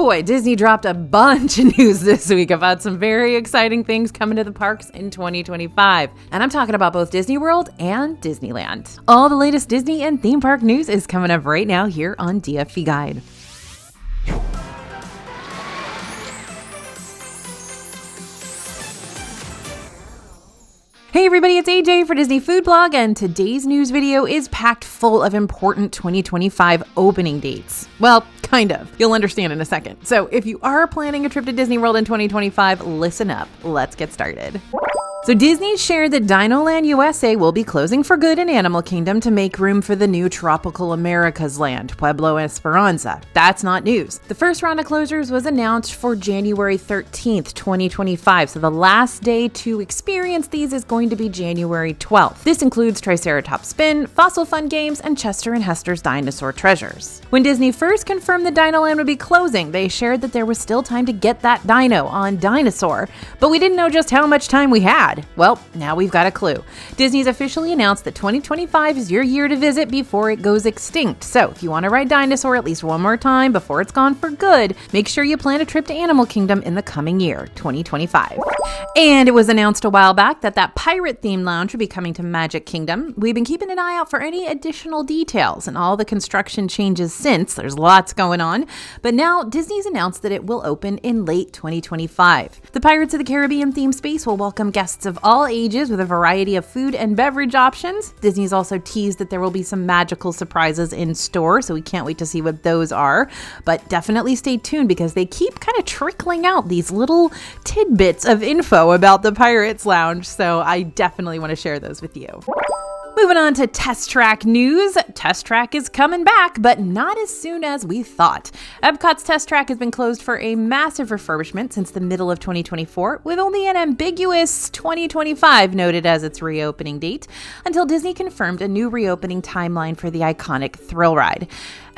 boy, Disney dropped a bunch of news this week about some very exciting things coming to the parks in 2025. And I'm talking about both Disney World and Disneyland. All the latest Disney and theme park news is coming up right now here on DFV Guide. Hey everybody, it's AJ for Disney Food Blog, and today's news video is packed full of important 2025 opening dates. Well, kind of. You'll understand in a second. So if you are planning a trip to Disney World in 2025, listen up. Let's get started. So Disney shared that Dinoland USA will be closing for good in Animal Kingdom to make room for the new Tropical Americas land, Pueblo Esperanza. That's not news. The first round of closures was announced for January 13th, 2025. So the last day to experience these is going to be January 12th. This includes Triceratops Spin, Fossil Fun Games, and Chester and Hester's Dinosaur Treasures. When Disney first confirmed that Dinoland would be closing, they shared that there was still time to get that dino on Dinosaur, but we didn't know just how much time we had. Well, now we've got a clue. Disney's officially announced that 2025 is your year to visit before it goes extinct. So if you want to ride Dinosaur at least one more time before it's gone for good, make sure you plan a trip to Animal Kingdom in the coming year, 2025. And it was announced a while back that pirate-themed lounge would be coming to Magic Kingdom. We've been keeping an eye out for any additional details and all the construction changes since. There's lots going on. But now Disney's announced that it will open in late 2025. The Pirates of the Caribbean theme space will welcome guests of all ages with a variety of food and beverage options. Disney's also teased that there will be some magical surprises in store, so we can't wait to see what those are. But definitely stay tuned because they keep kind of trickling out these little tidbits of info about the Pirates Lounge, so I definitely want to share those with you. Moving on to Test Track news. Test Track is coming back, but not as soon as we thought. Epcot's Test Track has been closed for a massive refurbishment since the middle of 2024, with only an ambiguous 2025 noted as its reopening date, until Disney confirmed a new reopening timeline for the iconic thrill ride.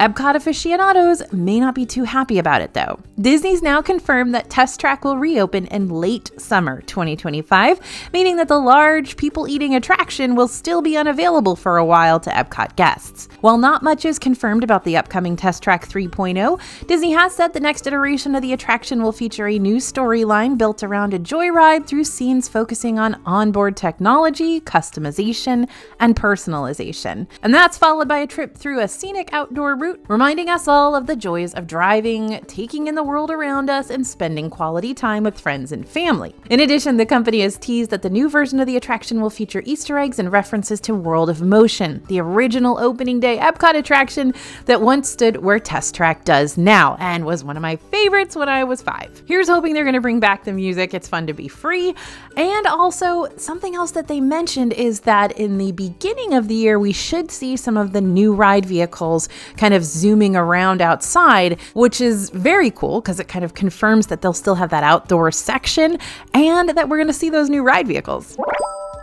Epcot aficionados may not be too happy about it, though. Disney's now confirmed that Test Track will reopen in late summer 2025, meaning that the large people-eating attraction will still be unavailable for a while to Epcot guests. While not much is confirmed about the upcoming Test Track 3.0, Disney has said the next iteration of the attraction will feature a new storyline built around a joyride through scenes focusing on onboard technology, customization, and personalization. And that's followed by a trip through a scenic outdoor route, reminding us all of the joys of driving, taking in the world around us, and spending quality time with friends and family. In addition, the company has teased that the new version of the attraction will feature Easter eggs and references to World of Motion, the original opening day Epcot attraction that once stood where Test Track does now, and was one of my favorites when I was 5. Here's hoping they're going to bring back the music. It's fun to be free. And also, something else that they mentioned is that in the beginning of the year, we should see some of the new ride vehicles kind of zooming around outside, which is very cool because it kind of confirms that they'll still have that outdoor section and that we're going to see those new ride vehicles.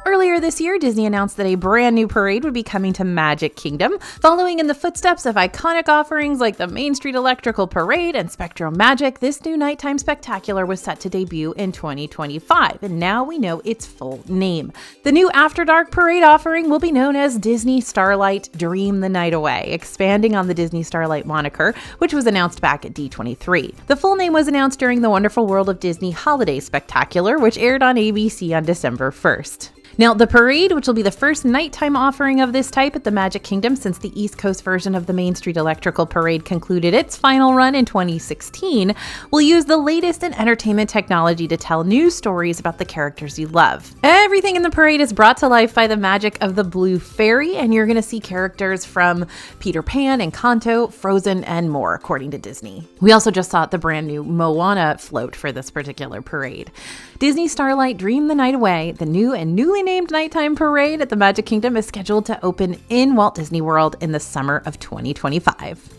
Earlier this year, Disney announced that a brand new parade would be coming to Magic Kingdom. Following in the footsteps of iconic offerings like the Main Street Electrical Parade and Spectrum Magic, this new nighttime spectacular was set to debut in 2025, and now we know its full name. The new After Dark parade offering will be known as Disney Starlight Dream the Night Away, expanding on the Disney Starlight moniker, which was announced back at D23. The full name was announced during the Wonderful World of Disney Holiday Spectacular, which aired on ABC on December 1st. Now, the parade, which will be the first nighttime offering of this type at the Magic Kingdom since the East Coast version of the Main Street Electrical Parade concluded its final run in 2016, will use the latest in entertainment technology to tell new stories about the characters you love. Everything in the parade is brought to life by the magic of the Blue Fairy, and you're going to see characters from Peter Pan, Encanto, Frozen, and more, according to Disney. We also just saw the brand new Moana float for this particular parade. Disney Starlight Dream the Night Away, the new and newly named nighttime parade at the Magic Kingdom, is scheduled to open in Walt Disney World in the summer of 2025.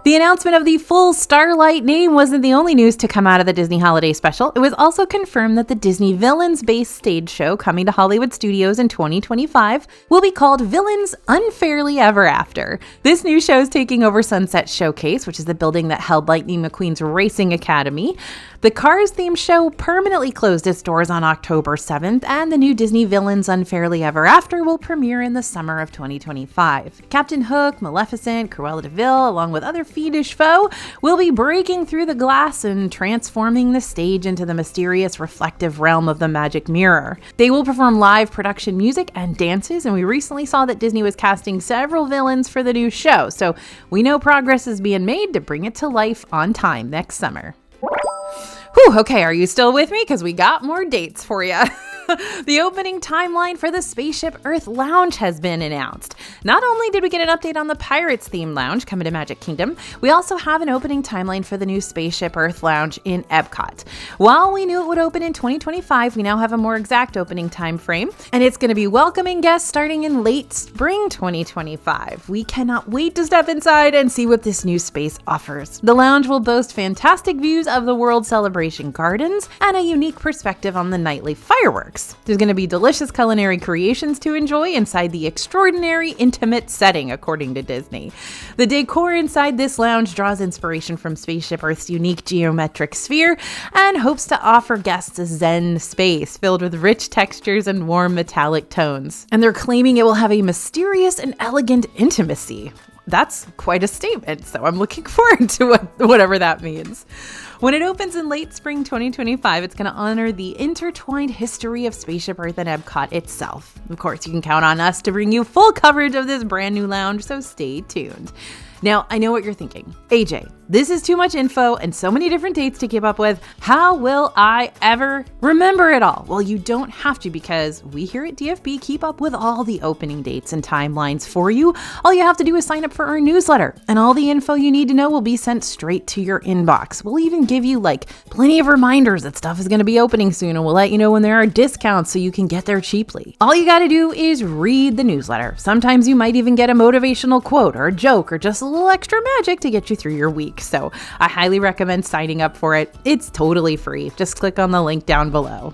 The announcement of the full Starlight name wasn't the only news to come out of the Disney Holiday Special. It was also confirmed that the Disney Villains-based stage show coming to Hollywood Studios in 2025 will be called Villains Unfairly Ever After. This new show is taking over Sunset Showcase, which is the building that held Lightning McQueen's Racing Academy. The Cars-themed show permanently closed its doors on October 7th, and the new Disney Villains Unfairly Ever After will premiere in the summer of 2025. Captain Hook, Maleficent, Cruella de Vil, along with other fiendish foe will be breaking through the glass and transforming the stage into the mysterious reflective realm of the magic mirror. They will perform live production music and dances, and we recently saw that Disney was casting several villains for the new show, so we know progress is being made to bring it to life on time next summer. Whew, okay, are you still with me? Because we got more dates for you. The opening timeline for the Spaceship Earth Lounge has been announced. Not only did we get an update on the Pirates themed lounge coming to Magic Kingdom, we also have an opening timeline for the new Spaceship Earth Lounge in Epcot. While we knew it would open in 2025, we now have a more exact opening time frame, and it's going to be welcoming guests starting in late spring 2025. We cannot wait to step inside and see what this new space offers. The lounge will boast fantastic views of the World Celebration Gardens and a unique perspective on the nightly fireworks. There's going to be delicious culinary creations to enjoy inside the extraordinary intimate setting, according to Disney. The decor inside this lounge draws inspiration from Spaceship Earth's unique geometric sphere and hopes to offer guests a zen space filled with rich textures and warm metallic tones. And they're claiming it will have a mysterious and elegant intimacy. That's quite a statement, so I'm looking forward to whatever that means. When it opens in late spring 2025, it's going to honor the intertwined history of Spaceship Earth and Epcot itself. Of course, you can count on us to bring you full coverage of this brand new lounge, so stay tuned. Now, I know what you're thinking. AJ, this is too much info and so many different dates to keep up with. How will I ever remember it all? Well, you don't have to, because we here at DFB keep up with all the opening dates and timelines for you. All you have to do is sign up for our newsletter, and all the info you need to know will be sent straight to your inbox. We'll even give you plenty of reminders that stuff is going to be opening soon, and we'll let you know when there are discounts so you can get there cheaply. All you got to do is read the newsletter. Sometimes you might even get a motivational quote or a joke or just a little extra magic to get you through your week. So I highly recommend signing up for it. It's totally free. Just click on the link down below.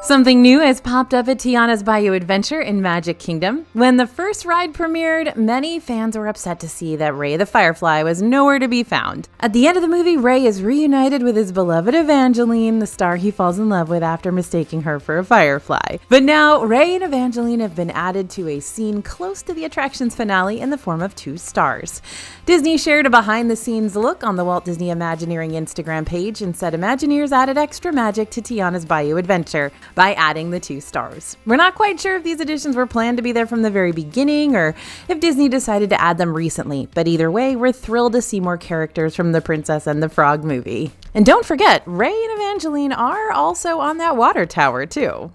Something new has popped up at Tiana's Bayou Adventure in Magic Kingdom. When the first ride premiered, many fans were upset to see that Ray the Firefly was nowhere to be found. At the end of the movie, Ray is reunited with his beloved Evangeline, the star he falls in love with after mistaking her for a firefly. But now, Ray and Evangeline have been added to a scene close to the attraction's finale in the form of 2 stars. Disney shared a behind-the-scenes look on the Walt Disney Imagineering Instagram page and said Imagineers added extra magic to Tiana's Bayou Adventure by adding the 2 stars. We're not quite sure if these additions were planned to be there from the very beginning or if Disney decided to add them recently, but either way, we're thrilled to see more characters from the Princess and the Frog movie. And don't forget, Ray and Evangeline are also on that water tower too.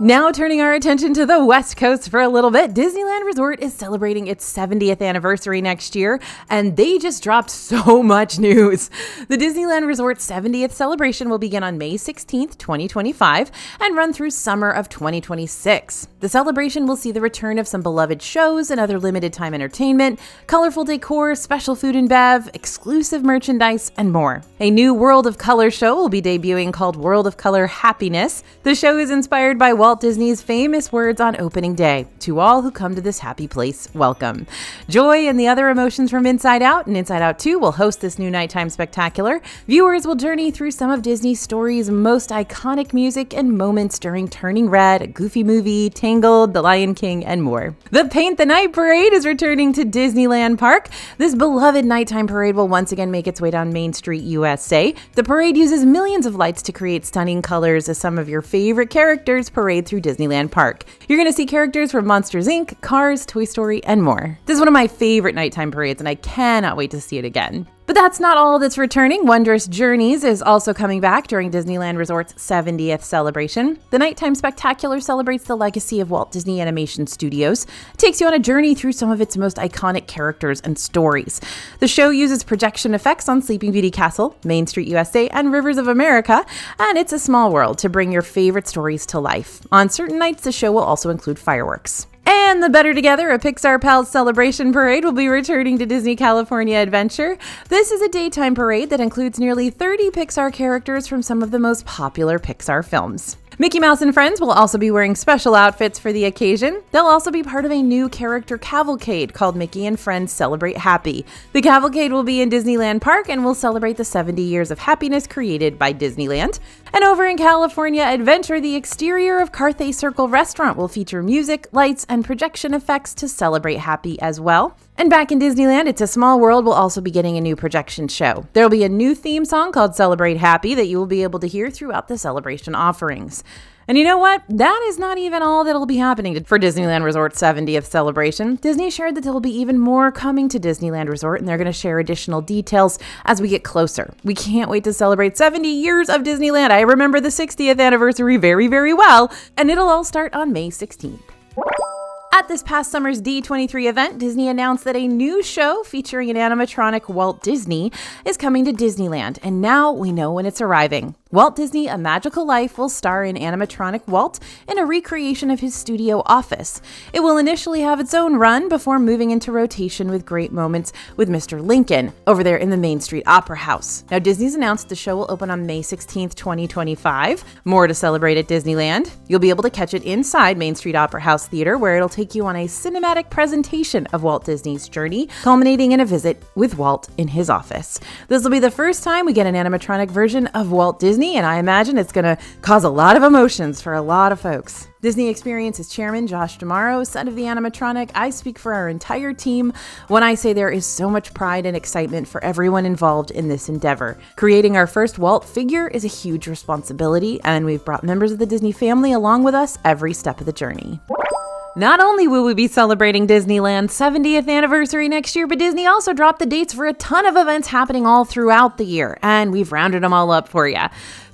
Now turning our attention to the West Coast for a little bit, Disneyland Resort is celebrating its 70th anniversary next year, and they just dropped so much news. The Disneyland Resort 70th celebration will begin on May 16th, 2025, and run through summer of 2026. The celebration will see the return of some beloved shows and other limited time entertainment, colorful decor, special food and bev, exclusive merchandise, and more. A new World of Color show will be debuting called World of Color Happiness. The show is inspired by Walt Disney's famous words on opening day, "To all who come to this happy place, welcome." Joy and the other emotions from Inside Out and Inside Out 2 will host this new nighttime spectacular. Viewers will journey through some of Disney Story's most iconic music and moments during Turning Red, a Goofy Movie, Tangled, The Lion King, and more. The Paint the Night Parade is returning to Disneyland Park. This beloved nighttime parade will once again make its way down Main Street, USA. The parade uses millions of lights to create stunning colors as some of your favorite characters parade through Disneyland Park. You're going to see characters from Monsters Inc., Cars, Toy Story, and more. This is one of my favorite nighttime parades, and I cannot wait to see it again. But that's not all that's returning. Wondrous Journeys is also coming back during Disneyland Resort's 70th celebration. The nighttime spectacular celebrates the legacy of Walt Disney Animation Studios. It takes you on a journey through some of its most iconic characters and stories. The show uses projection effects on Sleeping Beauty Castle, Main Street USA, and Rivers of America, and It's a Small World to bring your favorite stories to life. On certain nights, the show will also include fireworks. And the Better Together, a Pixar Pals celebration parade, will be returning to Disney California Adventure. This is a daytime parade that includes nearly 30 Pixar characters from some of the most popular Pixar films. Mickey Mouse and Friends will also be wearing special outfits for the occasion. They'll also be part of a new character cavalcade called Mickey and Friends Celebrate Happy. The cavalcade will be in Disneyland Park and will celebrate the 70 years of happiness created by Disneyland. And over in California Adventure, the exterior of Carthay Circle Restaurant will feature music, lights, and projection effects to celebrate happy as well. And back in Disneyland, It's a Small World will also be getting a new projection show. There will be a new theme song called Celebrate Happy that you will be able to hear throughout the celebration offerings. And you know what? That is not even all that will be happening for Disneyland Resort's 70th celebration. Disney shared that there will be even more coming to Disneyland Resort, and they're going to share additional details as we get closer. We can't wait to celebrate 70 years of Disneyland. I remember the 60th anniversary very, very well, and it'll all start on May 16th. At this past summer's D23 event, Disney announced that a new show featuring an animatronic Walt Disney is coming to Disneyland, and now we know when it's arriving. Walt Disney: A Magical Life will star in animatronic Walt in a recreation of his studio office. It will initially have its own run before moving into rotation with great moments with Mr. Lincoln over there in the Main Street Opera House. Now, Disney's announced the show will open on May 16th, 2025. More to celebrate at Disneyland. You'll be able to catch it inside Main Street Opera House Theater, where it'll take you on a cinematic presentation of Walt Disney's journey, culminating in a visit with Walt in his office. This will be the first time we get an animatronic version of Walt Disney, and I imagine it's going to cause a lot of emotions for a lot of folks. Disney Experience's chairman, Josh D'Amaro, said of the animatronic, "I speak for our entire team when I say there is so much pride and excitement for everyone involved in this endeavor. Creating our first Walt figure is a huge responsibility, and we've brought members of the Disney family along with us every step of the journey." Not only will we be celebrating Disneyland's 70th anniversary next year, but Disney also dropped the dates for a ton of events happening all throughout the year, and we've rounded them all up for you.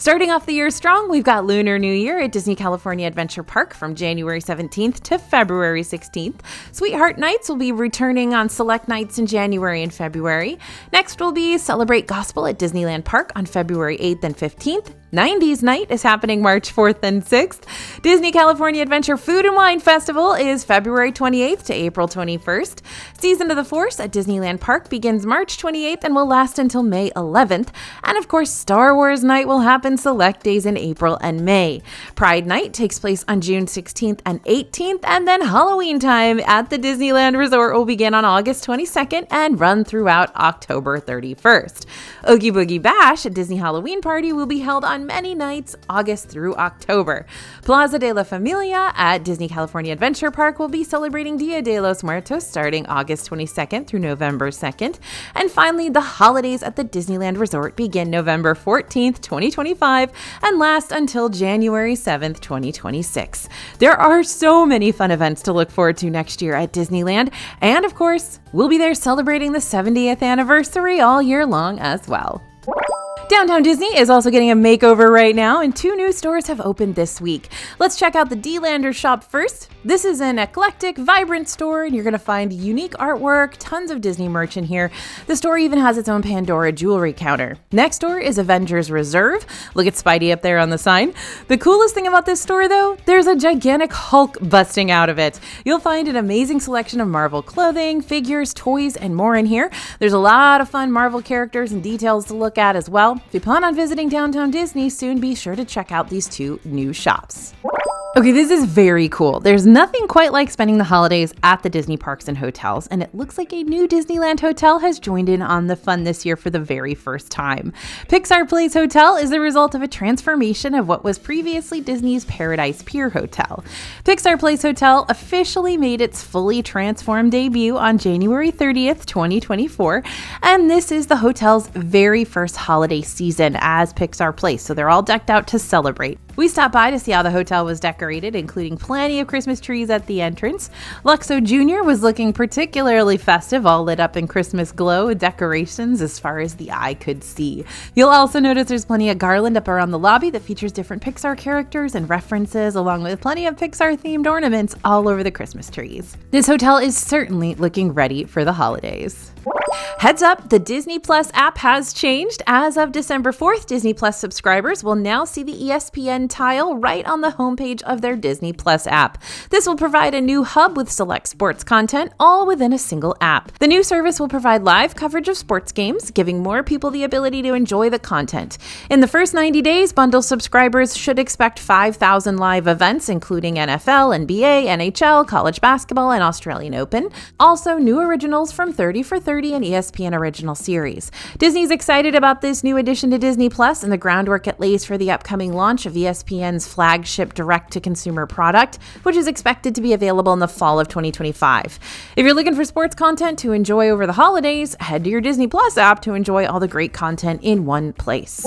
Starting off the year strong, we've got Lunar New Year at Disney California Adventure Park from January 17th to February 16th. Sweetheart Nights will be returning on select nights in January and February. Next will be Celebrate Gospel at Disneyland Park on February 8th and 15th. 90s Night is happening March 4th and 6th. Disney California Adventure Food and Wine Festival is February 28th to April 21st. Season of the Force at Disneyland Park begins March 28th and will last until May 11th. And of course, Star Wars Night will happen select days in April and May. Pride Night takes place on June 16th and 18th, and then Halloween time at the Disneyland Resort will begin on August 22nd and run throughout October 31st. Oogie Boogie Bash at Disney Halloween Party will be held on many nights, August through October. Plaza de la Familia at Disney California Adventure Park will be celebrating Dia de los Muertos starting August 22nd through November 2nd. And finally, the holidays at the Disneyland Resort begin November 14th, 2025 and last until January 7th, 2026. There are so many fun events to look forward to next year at Disneyland. And of course, we'll be there celebrating the 70th anniversary all year long as well. Downtown Disney is also getting a makeover right now, and 2 new stores have opened this week. Let's check out the D-Lander shop first. This is an eclectic, vibrant store, and you're going to find unique artwork, tons of Disney merch in here. The store even has its own Pandora jewelry counter. Next door is Avengers Reserve. Look at Spidey up there on the sign. The coolest thing about this store, though, there's a gigantic Hulk busting out of it. You'll find an amazing selection of Marvel clothing, figures, toys, and more in here. There's a lot of fun Marvel characters and details to look at as well. If you plan on visiting Downtown Disney soon, be sure to check out these 2 new shops. Okay, this is very cool. There's nothing quite like spending the holidays at the Disney parks and hotels, and it looks like a new Disneyland hotel has joined in on the fun this year for the very first time. Pixar Place Hotel is the result of a transformation of what was previously Disney's Paradise Pier Hotel. Pixar Place Hotel officially made its fully transformed debut on January 30th, 2024, and this is the hotel's very first holiday season as Pixar Place, so they're all decked out to celebrate. We stopped by to see how the hotel was decorated, including plenty of Christmas trees at the entrance. Luxo Jr. was looking particularly festive, all lit up in Christmas glow with decorations as far as the eye could see. You'll also notice there's plenty of garland up around the lobby that features different Pixar characters and references, along with plenty of Pixar-themed ornaments all over the Christmas trees. This hotel is certainly looking ready for the holidays. Heads up, the Disney Plus app has changed. As of December 4th, Disney Plus subscribers will now see the ESPN tile right on the homepage of their Disney Plus app. This will provide a new hub with select sports content, all within a single app. The new service will provide live coverage of sports games, giving more people the ability to enjoy the content. In the first 90 days, bundle subscribers should expect 5,000 live events, including NFL, NBA, NHL, college basketball, and Australian Open. Also, new originals from 30 for 30 30 and ESPN Original Series. Disney's excited about this new addition to Disney Plus and the groundwork it lays for the upcoming launch of ESPN's flagship direct-to-consumer product, which is expected to be available in the fall of 2025. If you're looking for sports content to enjoy over the holidays, head to your Disney Plus app to enjoy all the great content in one place.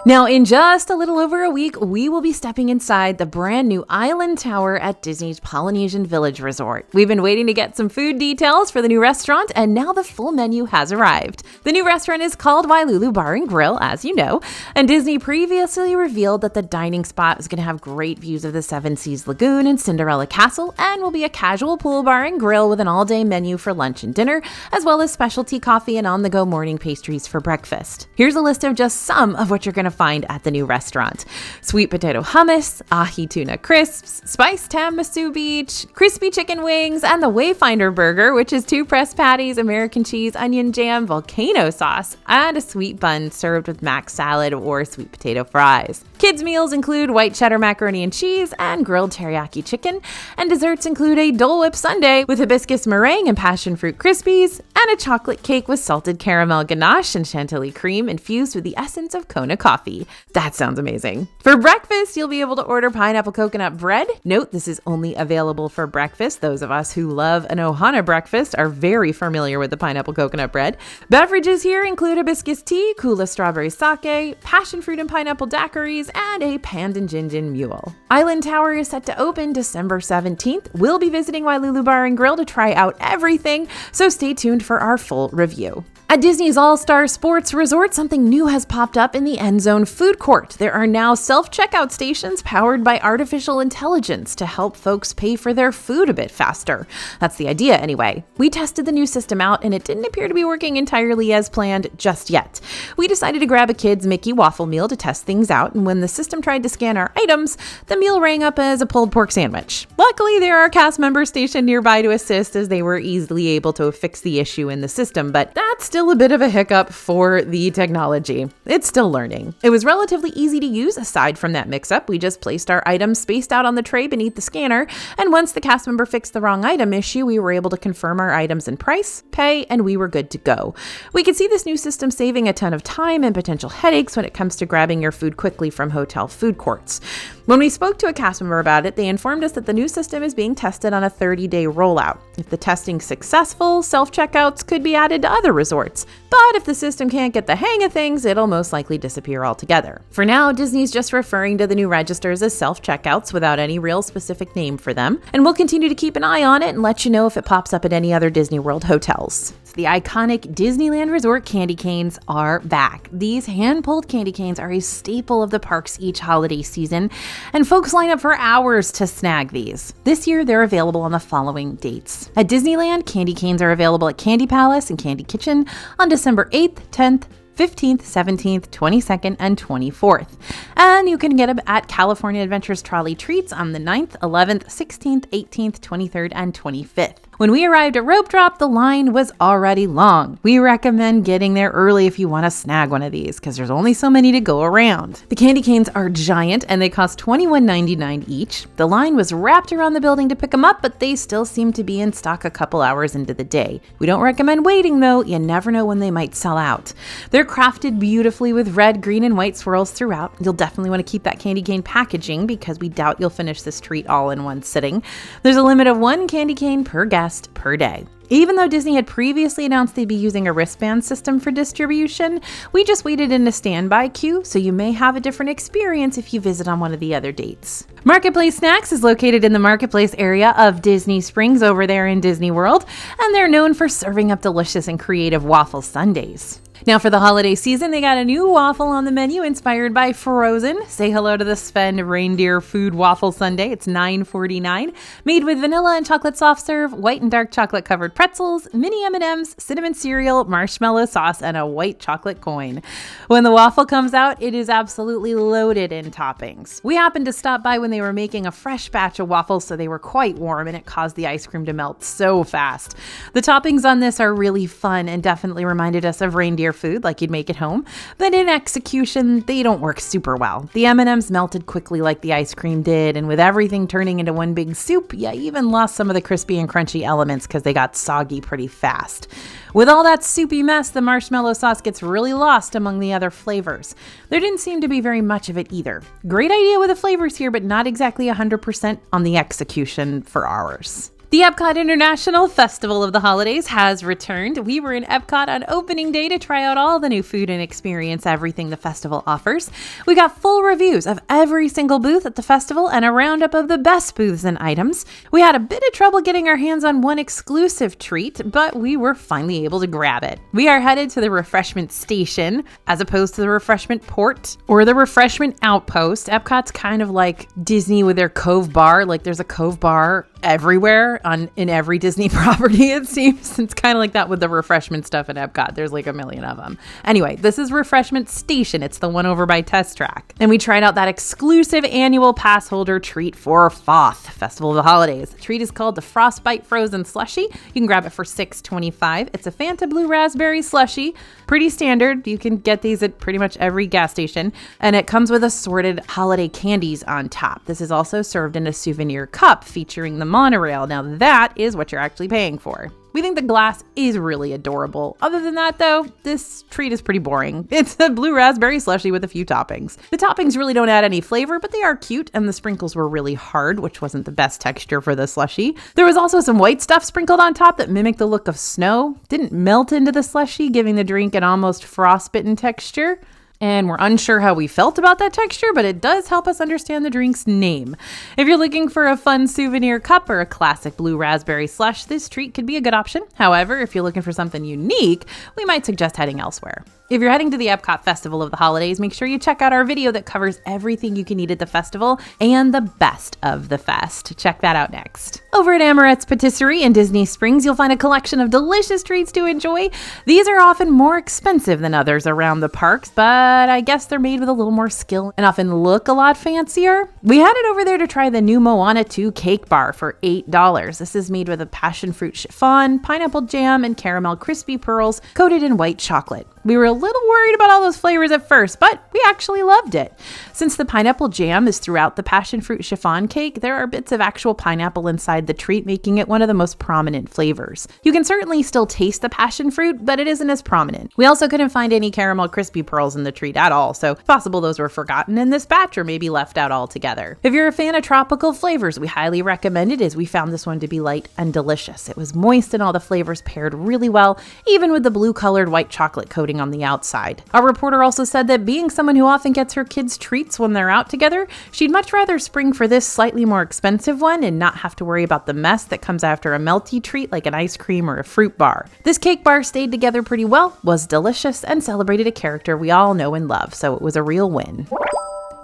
Now, in just a little over a week, we will be stepping inside the brand new Island Tower at Disney's Polynesian Village Resort. We've been waiting to get some food details for the new restaurant, and now the full menu has arrived. The new restaurant is called Wailulo Bar and Grill, as you know, and Disney previously revealed that the dining spot is going to have great views of the Seven Seas Lagoon and Cinderella Castle, and will be a casual pool bar and grill with an all-day menu for lunch and dinner, as well as specialty coffee and on-the-go morning pastries for breakfast. Here's a list of just some of what you're going to find at the new restaurant: sweet potato hummus, ahi tuna crisps, spiced tam masu beach, crispy chicken wings, and the Wayfinder burger, which is 2 pressed patties, American cheese, onion jam, volcano sauce, and a sweet bun served with mac salad or sweet potato fries. Kids' meals include white cheddar macaroni and cheese and grilled teriyaki chicken, and desserts include a Dole Whip sundae with hibiscus meringue and passion fruit crispies, and a chocolate cake with salted caramel ganache and chantilly cream infused with the essence of Kona coffee. That sounds amazing. For breakfast, you'll be able to order pineapple coconut bread. Note, this is only available for breakfast. Those of us who love an Ohana breakfast are very familiar with the pineapple coconut bread. Beverages here include hibiscus tea, Kula strawberry sake, passion fruit and pineapple daiquiris, and a pandan gin mule. Island Tower is set to open December 17th. We'll be visiting Wailulo Bar and Grill to try out everything, so stay tuned for our full review. At Disney's All-Star Sports Resort, something new has popped up in the End Zone food court. There are now self-checkout stations powered by artificial intelligence to help folks pay for their food a bit faster. That's the idea anyway. We tested the new system out and it didn't appear to be working entirely as planned just yet. We decided to grab a kid's Mickey waffle meal to test things out, and when the system tried to scan our items, the meal rang up as a pulled pork sandwich. Luckily, there are cast members stationed nearby to assist, as they were easily able to fix the issue in the system, but that's still a bit of a hiccup for the technology. It's still learning. It was relatively easy to use aside from that mix-up. We just placed our items spaced out on the tray beneath the scanner, and once the cast member fixed the wrong item issue, we were able to confirm our items and price, pay, and we were good to go. We could see this new system saving a ton of time and potential headaches when it comes to grabbing your food quickly from hotel food courts. When we spoke to a cast member about it, they informed us that the new system is being tested on a 30-day rollout. If the testing's successful, self-checkouts could be added to other resorts. But if the system can't get the hang of things, it'll most likely disappear altogether. For now, Disney's just referring to the new registers as self-checkouts without any real specific name for them, and we'll continue to keep an eye on it and let you know if it pops up at any other Disney World hotels. The iconic Disneyland Resort candy canes are back. These hand-pulled candy canes are a staple of the parks each holiday season, and folks line up for hours to snag these. This year, they're available on the following dates. At Disneyland, candy canes are available at Candy Palace and Candy Kitchen on December 8th, 10th, 15th, 17th, 22nd, and 24th. And you can get them at California Adventures Trolley Treats on the 9th, 11th, 16th, 18th, 23rd, and 25th. When we arrived at Rope Drop, the line was already long. We recommend getting there early if you want to snag one of these, because there's only so many to go around. The candy canes are giant and they cost $21.99 each. The line was wrapped around the building to pick them up, but they still seem to be in stock a couple hours into the day. We don't recommend waiting though, you never know when they might sell out. They're crafted beautifully with red, green, and white swirls throughout. You'll definitely want to keep that candy cane packaging because we doubt you'll finish this treat all in one sitting. There's a limit of 1 candy cane per guest per day. Even though Disney had previously announced they'd be using a wristband system for distribution, we just waited in a standby queue, so you may have a different experience if you visit on one of the other dates. Marketplace Snacks is located in the Marketplace area of Disney Springs over there in Disney World, and they're known for serving up delicious and creative waffle sundaes. Now for the holiday season, they got a new waffle on the menu inspired by Frozen. Say hello to the Sven reindeer food waffle sundae. It's $9.49, made with vanilla and chocolate soft serve, white and dark chocolate covered pretzels, mini M&Ms, cinnamon cereal, marshmallow sauce, and a white chocolate coin. When the waffle comes out, it is absolutely loaded in toppings. We happened to stop by when they were making a fresh batch of waffles, so they were quite warm and it caused the ice cream to melt so fast. The toppings on this are really fun and definitely reminded us of reindeer your food like you'd make at home, but in execution, they don't work super well. The M&Ms melted quickly like the ice cream did, and with everything turning into one big soup, you even lost some of the crispy and crunchy elements because they got soggy pretty fast. With all that soupy mess, the marshmallow sauce gets really lost among the other flavors. There didn't seem to be very much of it either. Great idea with the flavors here, but not exactly 100% on the execution for ours. The Epcot International Festival of the Holidays has returned. We were in Epcot on opening day to try out all the new food and experience everything the festival offers. We got full reviews of every single booth at the festival and a roundup of the best booths and items. We had a bit of trouble getting our hands on one exclusive treat, but we were finally able to grab it. We are headed to the refreshment station as opposed to the refreshment port or the refreshment outpost. Epcot's kind of like Disney with their Cove Bar. Like there's a Cove Bar everywhere in every Disney property, it seems. It's kind of like that with the refreshment stuff at Epcot. There's like a million of them. Anyway, this is Refreshment Station. It's the one over by Test Track. And we tried out that exclusive annual pass holder treat for FOTH, Festival of the Holidays. The treat is called the Frostbite Frozen Slushie. You can grab it for $6.25. It's a Fanta Blue Raspberry Slushie. Pretty standard. You can get these at pretty much every gas station. And it comes with assorted holiday candies on top. This is also served in a souvenir cup featuring the monorail. Now that is what you're actually paying for. We think the glass is really adorable. Other than that, though, this treat is pretty boring. It's a blue raspberry slushie with a few toppings. The toppings really don't add any flavor, but they are cute, and the sprinkles were really hard, which wasn't the best texture for the slushie. There was also some white stuff sprinkled on top that mimicked the look of snow. Didn't melt into the slushie, giving the drink an almost frostbitten texture. And we're unsure how we felt about that texture, but it does help us understand the drink's name. If you're looking for a fun souvenir cup or a classic blue raspberry slush, this treat could be a good option. However, if you're looking for something unique, we might suggest heading elsewhere. If you're heading to the Epcot Festival of the Holidays, make sure you check out our video that covers everything you can eat at the festival and the best of the fest. Check that out next. Over at Amorette's Patisserie in Disney Springs, you'll find a collection of delicious treats to enjoy. These are often more expensive than others around the parks, but I guess they're made with a little more skill and often look a lot fancier. We headed over there to try the new Moana 2 cake bar for $8. This is made with a passion fruit chiffon, pineapple jam, and caramel crispy pearls coated in white chocolate. We were a little worried about all those flavors at first, but we actually loved it. Since the pineapple jam is throughout the passion fruit chiffon cake, there are bits of actual pineapple inside the treat, making it one of the most prominent flavors. You can certainly still taste the passion fruit, but it isn't as prominent. We also couldn't find any caramel crispy pearls in the treat at all, so it's possible those were forgotten in this batch or maybe left out altogether. If you're a fan of tropical flavors, we highly recommend it, as we found this one to be light and delicious. It was moist and all the flavors paired really well, even with the blue colored white chocolate coating on the outside. Our reporter also said that being someone who often gets her kids treats when they're out together, she'd much rather spring for this slightly more expensive one and not have to worry about the mess that comes after a melty treat like an ice cream or a fruit bar. This cake bar stayed together pretty well, was delicious, and celebrated a character we all know and love, so it was a real win.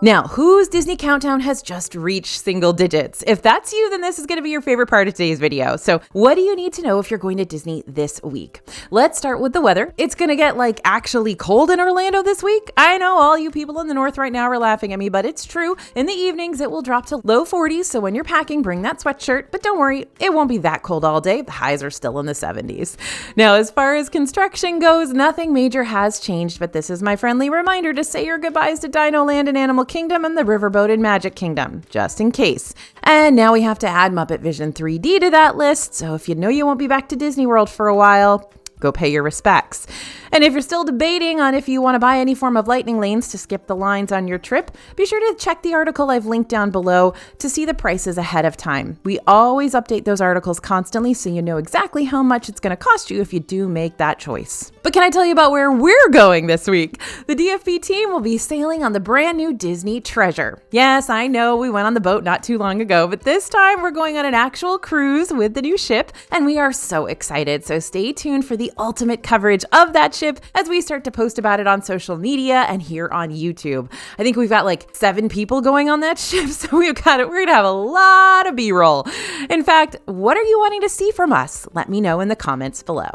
Now, whose Disney countdown has just reached single digits? If that's you, then this is going to be your favorite part of today's video. So what do you need to know if you're going to Disney this week? Let's start with the weather. It's going to get actually cold in Orlando this week. I know all you people in the north right now are laughing at me, but it's true. In the evenings, it will drop to low 40s. So when you're packing, bring that sweatshirt, but don't worry, it won't be that cold all day. The highs are still in the 70s. Now, as far as construction goes, nothing major has changed, but this is my friendly reminder to say your goodbyes to Dinoland and Animal Kingdom and the Riverboat and Magic Kingdom, just in case. And now we have to add Muppet Vision 3D to that list, so if you know you won't be back to Disney World for a while, go pay your respects. And if you're still debating on if you want to buy any form of lightning lanes to skip the lines on your trip, be sure to check the article I've linked down below to see the prices ahead of time. We always update those articles constantly so you know exactly how much it's going to cost you if you do make that choice. But can I tell you about where we're going this week? The DFB team will be sailing on the brand new Disney Treasure. Yes, I know we went on the boat not too long ago, but this time we're going on an actual cruise with the new ship, and we are so excited. So stay tuned for the ultimate coverage of that ship as we start to post about it on social media and here on YouTube. I think we've got 7 people going on that ship, so we're going to have a lot of B-roll. In fact, what are you wanting to see from us? Let me know in the comments below.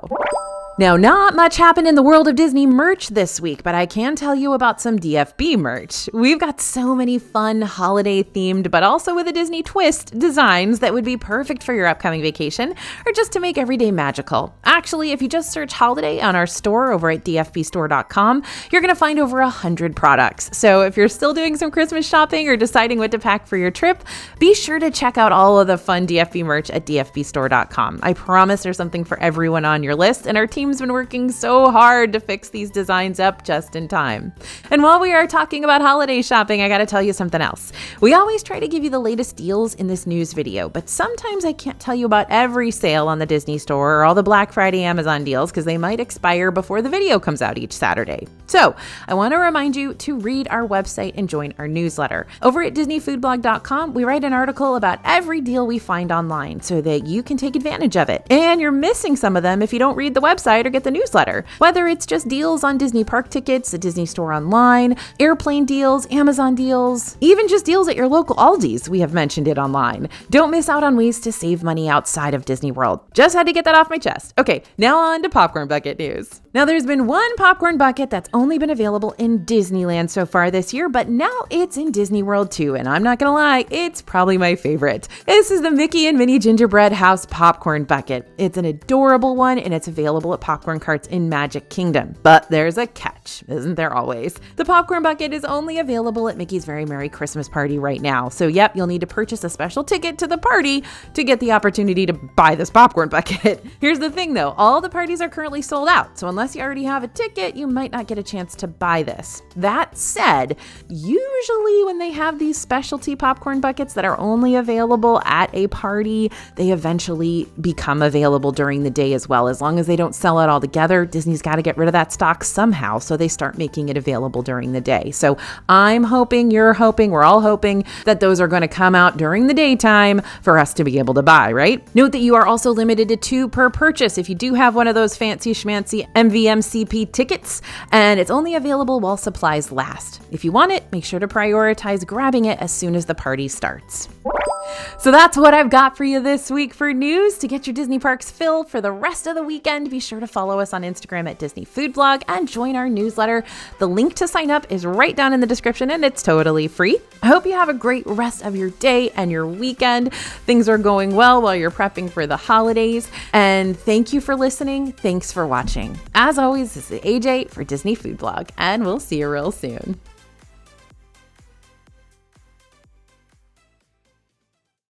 Now, not much happened in the world of Disney merch this week, but I can tell you about some DFB merch. We've got so many fun holiday-themed, but also with a Disney twist, designs that would be perfect for your upcoming vacation or just to make every day magical. Actually, if you just search holiday on our store over at dfbstore.com, you're going to find over 100 products. So if you're still doing some Christmas shopping or deciding what to pack for your trip, be sure to check out all of the fun DFB merch at dfbstore.com. I promise there's something for everyone on your list, and our team's been working so hard to fix these designs up just in time. And while we are talking about holiday shopping, I gotta tell you something else. We always try to give you the latest deals in this news video, but sometimes I can't tell you about every sale on the Disney Store or all the Black Friday Amazon deals because they might expire before the video comes out each Saturday. So I want to remind you to read our website and join our newsletter. Over at DisneyFoodblog.com, we write an article about every deal we find online so that you can take advantage of it. And you're missing some of them if you don't read the website or get the newsletter. Whether it's just deals on Disney park tickets, the Disney Store online, airplane deals, Amazon deals, even just deals at your local Aldi's, we have mentioned it online. Don't miss out on ways to save money outside of Disney World. Just had to get that off my chest. Okay, now on to popcorn bucket news. Now there's been one popcorn bucket that's only been available in Disneyland so far this year, but now it's in Disney World too, and I'm not gonna lie, it's probably my favorite. This is the Mickey and Minnie Gingerbread House popcorn bucket. It's an adorable one, and it's available at popcorn carts in Magic Kingdom. But there's a catch, isn't there always? The popcorn bucket is only available at Mickey's Very Merry Christmas Party right now. So yep, you'll need to purchase a special ticket to the party to get the opportunity to buy this popcorn bucket. Here's the thing though, all the parties are currently sold out. So unless you already have a ticket, you might not get a chance to buy this. That said, usually when they have these specialty popcorn buckets that are only available at a party, they eventually become available during the day as well. As long as they don't sell it all together, Disney's got to get rid of that stock somehow, so they start making it available during the day. So I'm hoping, you're hoping, we're all hoping that those are going to come out during the daytime for us to be able to buy, right? Note that you are also limited to 2 per purchase if you do have one of those fancy schmancy MVMCP tickets, and it's only available while supplies last. If you want it, make sure to prioritize grabbing it as soon as the party starts. So that's what I've got for you this week for news. To get your Disney parks filled for the rest of the weekend, be sure to follow us on Instagram at Disney Food Blog and join our newsletter. The link to sign up is right down in the description, and it's totally free. I hope you have a great rest of your day and your weekend. Things are going well while you're prepping for the holidays. And thank you for listening. Thanks for watching. As always, this is AJ for Disney Food Blog, and we'll see you real soon.